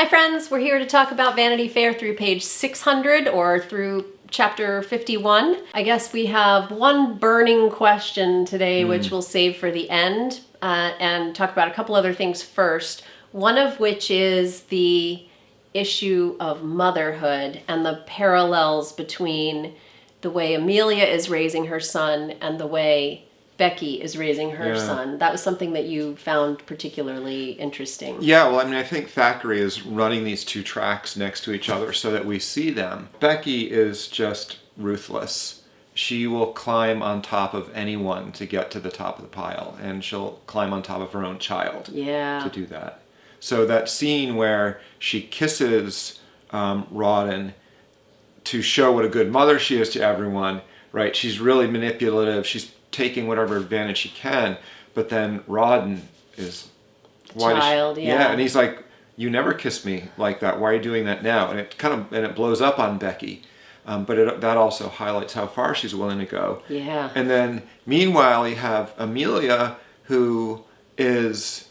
Hi friends, we're here to talk about Vanity Fair through page 600 or through chapter 51. I guess we have one burning question today, which we'll save for the end, and talk about a couple other things first. One of which is the issue of motherhood and the parallels between the way Amelia is raising her son and the way Becky is raising her son. That was something that you found particularly interesting. Yeah, well, I mean, I think Thackeray is running these two tracks next to each other so that we see them. Becky is just ruthless. She will climb on top of anyone to get to the top of the pile, and she'll climb on top of her own child to do that. So that scene where she kisses Rawdon to show what a good mother she is to everyone, right? She's really manipulative. She's taking whatever advantage she can, but then Rawdon is and he's like, "You never kissed me like that. Why are you doing that now?" And it blows up on Becky, but that also highlights how far she's willing to go. Yeah. And then meanwhile, you have Amelia, who is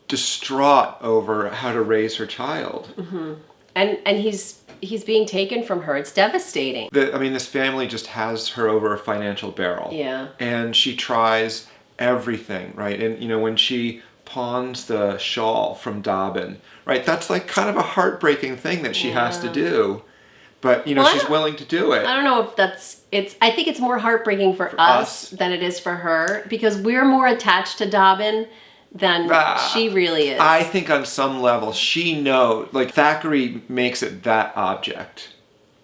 distraught over how to raise her child. Mm-hmm. And he's being taken from her. It's devastating. This family just has her over a financial barrel. Yeah. And she tries everything, right? And, when she pawns the shawl from Dobbin, right? That's like kind of a heartbreaking thing that she has to do. But, she's willing to do it. I don't know if I think it's more heartbreaking for us than it is for her, because we're more attached to Dobbin than she really is. I think on some level she knows, like Thackeray makes it that object,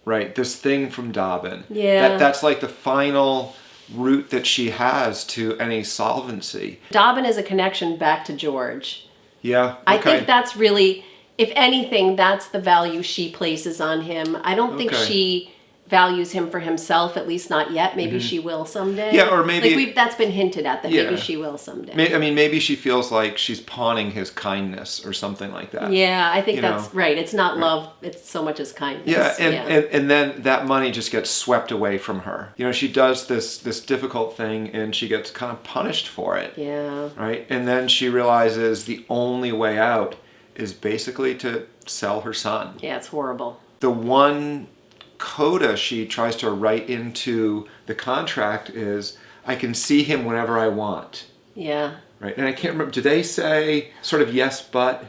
right? This thing from Dobbin. Yeah. That's like the final route that she has to any solvency. Dobbin is a connection back to George. Yeah. Okay. I think that's really, if anything, that's the value she places on him. I don't think she values him for himself, at least not yet. Maybe she will someday. Yeah, or maybe that's been hinted at that maybe she will someday. Maybe she feels like she's pawning his kindness or something like that. Yeah, I think that's right. It's not love, it's so much as kindness. Yeah, and then that money just gets swept away from her. She does this difficult thing and she gets kind of punished for it. Yeah. Right? And then she realizes the only way out is basically to sell her son. Yeah, it's horrible. The one coda she tries to write into the contract is, I can see him whenever I want. Yeah. Right? And I can't remember, do they say sort of yes, but?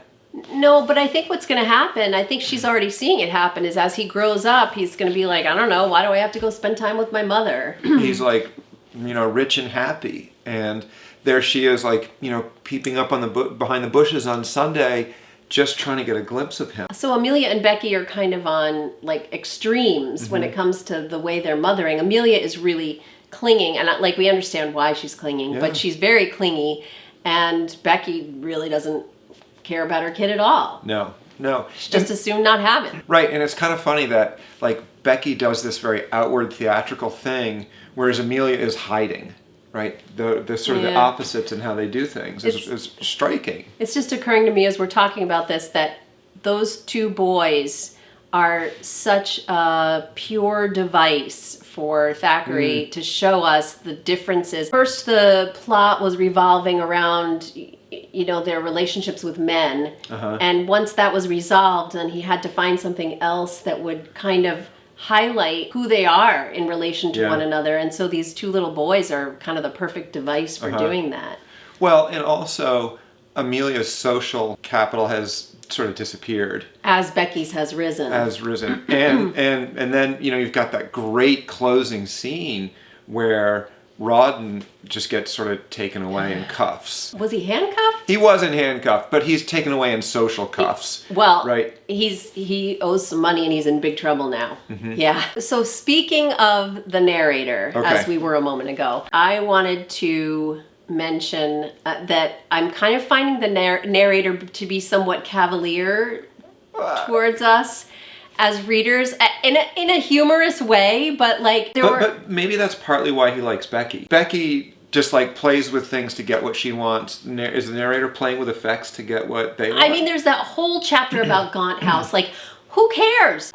No, but I think what's going to happen, I think she's already seeing it happen, is as he grows up, he's going to be like, I don't know, why do I have to go spend time with my mother? He's like, rich and happy. And there she is, like, peeping up on behind the bushes on Sunday, just trying to get a glimpse of him. So Amelia and Becky are kind of on like extremes when it comes to the way they're mothering. Amelia is really clinging, and we understand why she's clinging, but she's very clingy, and Becky really doesn't care about her kid at all. No. She'd just as soon not have him. Right, and it's kind of funny that Becky does this very outward theatrical thing, whereas Amelia is hiding. Right, the sort of the opposites in how they do things is striking. It's just occurring to me as we're talking about this that those two boys are such a pure device for Thackeray to show us the differences. First, the plot was revolving around their relationships with men, and once that was resolved, then he had to find something else that would kind of highlight who they are in relation to one another, and so these two little boys are kind of the perfect device for doing that. Well, and also Amelia's social capital has sort of disappeared as Becky's has risen. And then you've got that great closing scene where Rawdon just gets sort of taken away in cuffs. Was he handcuffed? He wasn't handcuffed, but he's taken away in social cuffs. Right. He owes some money and he's in big trouble now. Yeah. So speaking of the narrator, as we were a moment ago, I wanted to mention that I'm kind of finding the narrator to be somewhat cavalier towards us as readers, in a humorous way, but but maybe that's partly why he likes Becky. Becky just plays with things to get what she wants. Is the narrator playing with effects to get what they want? There's that whole chapter about Gaunt House. Who cares?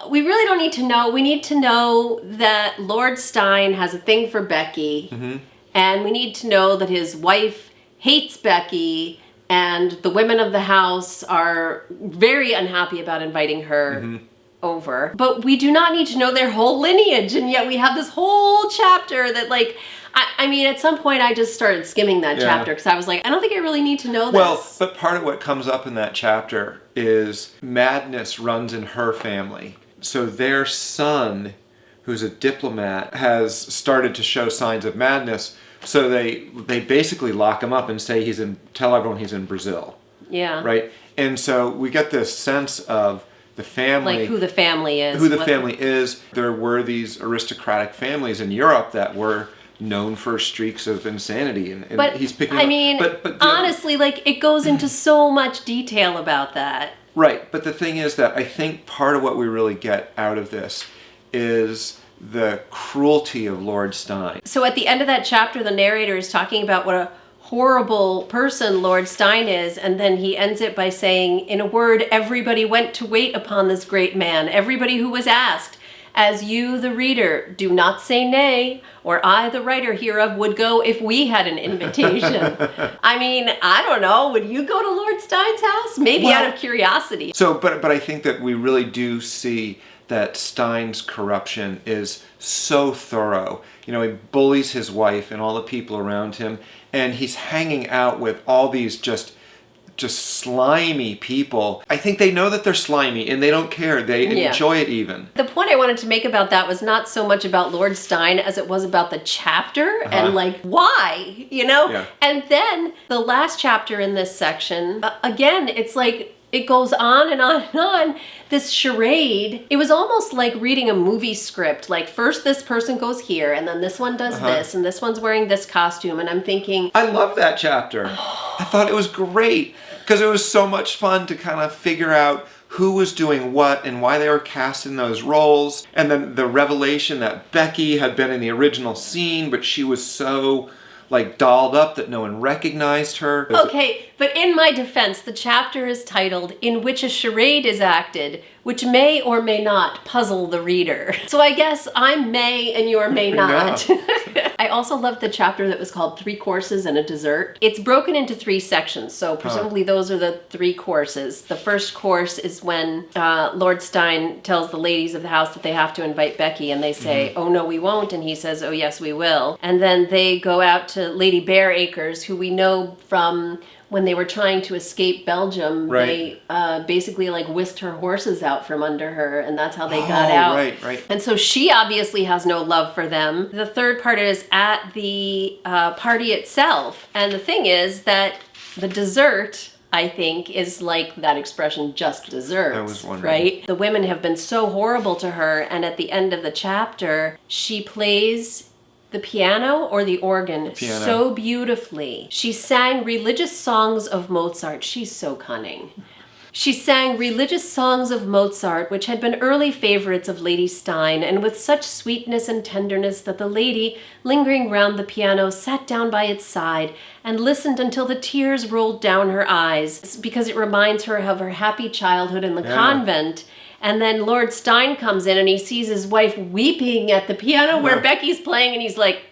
We really don't need to know. We need to know that Lord Stein has a thing for Becky, and we need to know that his wife hates Becky, and the women of the house are very unhappy about inviting her over. But we do not need to know their whole lineage, and yet we have this whole chapter that, like, I mean, at some point I just started skimming that chapter because I was like, I don't think I really need to know this. Well, but part of what comes up in that chapter is madness runs in her family. So their son, who's a diplomat, has started to show signs of madness. So they basically lock him up and say tell everyone he's in Brazil. Yeah. Right? And so we get this sense of the family. Like who the family is. Who the family is. There were these aristocratic families in Europe that were known for streaks of insanity, and but he's picking I mean, but honestly, like, it goes into so much detail about that. Right, but the thing is that I think part of what we really get out of this is the cruelty of Lord Stein. So at the end of that chapter, the narrator is talking about what a horrible person Lord Stein is, and then he ends it by saying, in a word, everybody went to wait upon this great man, everybody who was asked, as you, the reader, do not say nay, or I, the writer hereof, would go if we had an invitation. I mean, I don't know. Would you go to Lord Stein's house? Maybe out of curiosity. So, but I think that we really do see that Stein's corruption is so thorough. You know, he bullies his wife and all the people around him, and he's hanging out with all these just slimy people. I think they know that they're slimy and they don't care. They enjoy it even. The point I wanted to make about that was not so much about Lord Stein as it was about the chapter and like why, you know? Yeah. And then the last chapter in this section, again, it's like it goes on and on and on. This charade, it was almost like reading a movie script. Like first this person goes here and then this one does this and this one's wearing this costume, and I'm thinking, I love that chapter. I thought it was great because it was so much fun to kind of figure out who was doing what and why they were cast in those roles. And then the revelation that Becky had been in the original scene, but she was so like dolled up that no one recognized her. Okay, but in my defense, the chapter is titled In Which a Charade is Acted, which may or may not puzzle the reader. So I guess I'm may and you're may not. I also loved the chapter that was called 3 Courses and a Dessert. It's broken into 3 sections, so presumably those are the 3 courses. The first course is when Lord Stein tells the ladies of the house that they have to invite Becky, and they say, oh no, we won't, and he says, oh yes, we will. And then they go out to Lady Bareacres, who we know from when they were trying to escape Belgium, they basically like whisked her horses out from under her, and that's how they got out. Right. And so she obviously has no love for them. The third part is at the party itself. And the thing is that the dessert, I think, is like that expression, just desserts. I was wondering. Right? The women have been so horrible to her, and at the end of the chapter, she plays the piano or the organ so beautifully. She sang religious songs of Mozart. She's so cunning. She sang religious songs of Mozart, which had been early favorites of Lady Stein, and with such sweetness and tenderness that the lady, lingering round the piano, sat down by its side and listened until the tears rolled down her eyes, because it reminds her of her happy childhood in the convent. And then Lord Stein comes in and he sees his wife weeping at the piano where Becky's playing, and he's like,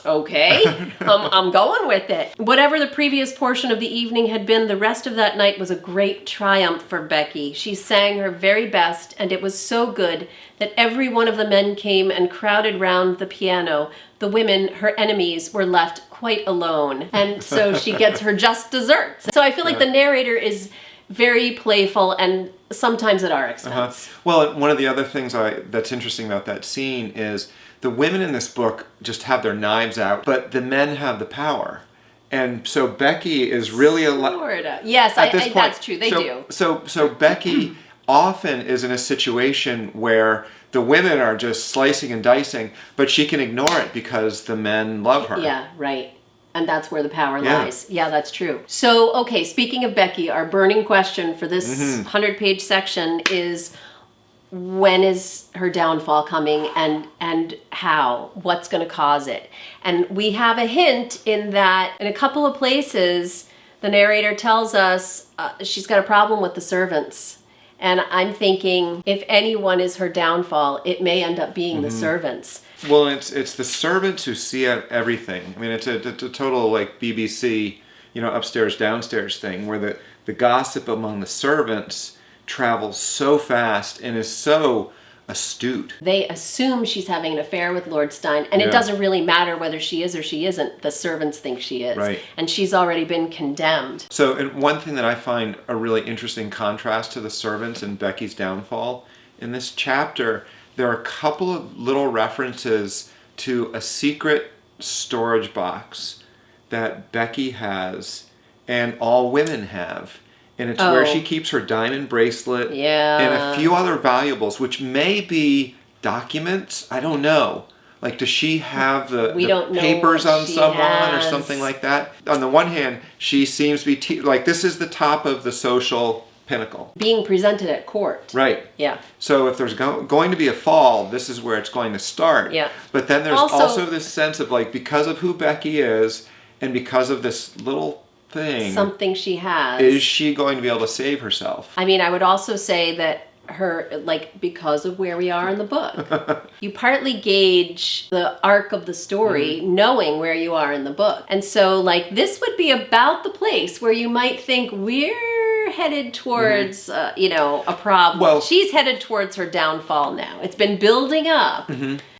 okay, I'm going with it. Whatever the previous portion of the evening had been, the rest of that night was a great triumph for Becky. She sang her very best, and it was so good that every one of the men came and crowded round the piano. The women, her enemies, were left quite alone. And so she gets her just desserts. So I feel like the narrator is very playful and sometimes at our expense. Well, one of the other things that's interesting about that scene is the women in this book just have their knives out, but the men have the power. And so Becky is really Yes, that's true. They do. So Becky often is in a situation where the women are just slicing and dicing, but she can ignore it because the men love her. Yeah, right. And that's where the power lies. Yeah, that's true. So, okay, speaking of Becky, our burning question for this 100-page section is, when is her downfall coming, and how? What's going to cause it? And we have a hint in that in a couple of places, the narrator tells us she's got a problem with the servants. And I'm thinking, if anyone is her downfall, it may end up being the servants. Well, it's the servants who see everything. I mean, it's a total like BBC upstairs, downstairs thing where the gossip among the servants travels so fast and is so astute. They assume she's having an affair with Lord Stein, and it doesn't really matter whether she is or she isn't. The servants think she is. Right. And she's already been condemned. So, and one thing that I find a really interesting contrast to the servants and Becky's downfall, in this chapter, there are a couple of little references to a secret storage box that Becky has and all women have. And it's where she keeps her diamond bracelet and a few other valuables, which may be documents. I don't know. Like, does she have the papers on someone or something like that? On the one hand, she seems to be, like, this is the top of the social pinnacle. Being presented at court. Right. Yeah. So if there's going to be a fall, this is where it's going to start. Yeah. But then there's also this sense of, like, because of who Becky is and because of this little thing, something she has, is she going to be able to save herself? I mean, I would also say that because of where we are in the book, you partly gauge the arc of the story knowing where you are in the book. And so, like, this would be about the place where you might think we're headed towards, a problem. Well, she's headed towards her downfall now. It's been building up.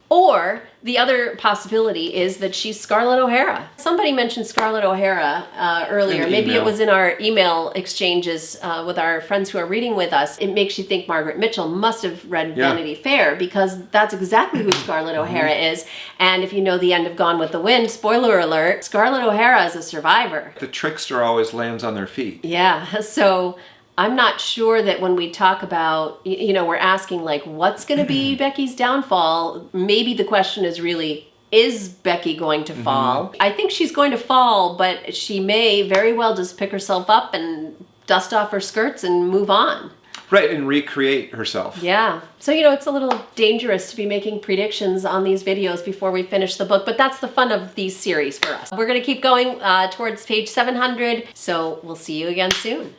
Or the other possibility is that she's Scarlett O'Hara. Somebody mentioned Scarlett O'Hara earlier. Maybe it was in our email exchanges with our friends who are reading with us. It makes you think Margaret Mitchell must have read Vanity Fair, because that's exactly who Scarlett O'Hara is. And if you know the end of Gone with the Wind, spoiler alert, Scarlett O'Hara is a survivor. The trickster always lands on their feet. Yeah, so I'm not sure that when we talk about, we're asking, like, what's going to be Becky's downfall? Maybe the question is really, is Becky going to fall? I think she's going to fall, but she may very well just pick herself up and dust off her skirts and move on. Right, and recreate herself. Yeah. So, it's a little dangerous to be making predictions on these videos before we finish the book, but that's the fun of these series for us. We're going to keep going towards page 700, so we'll see you again soon.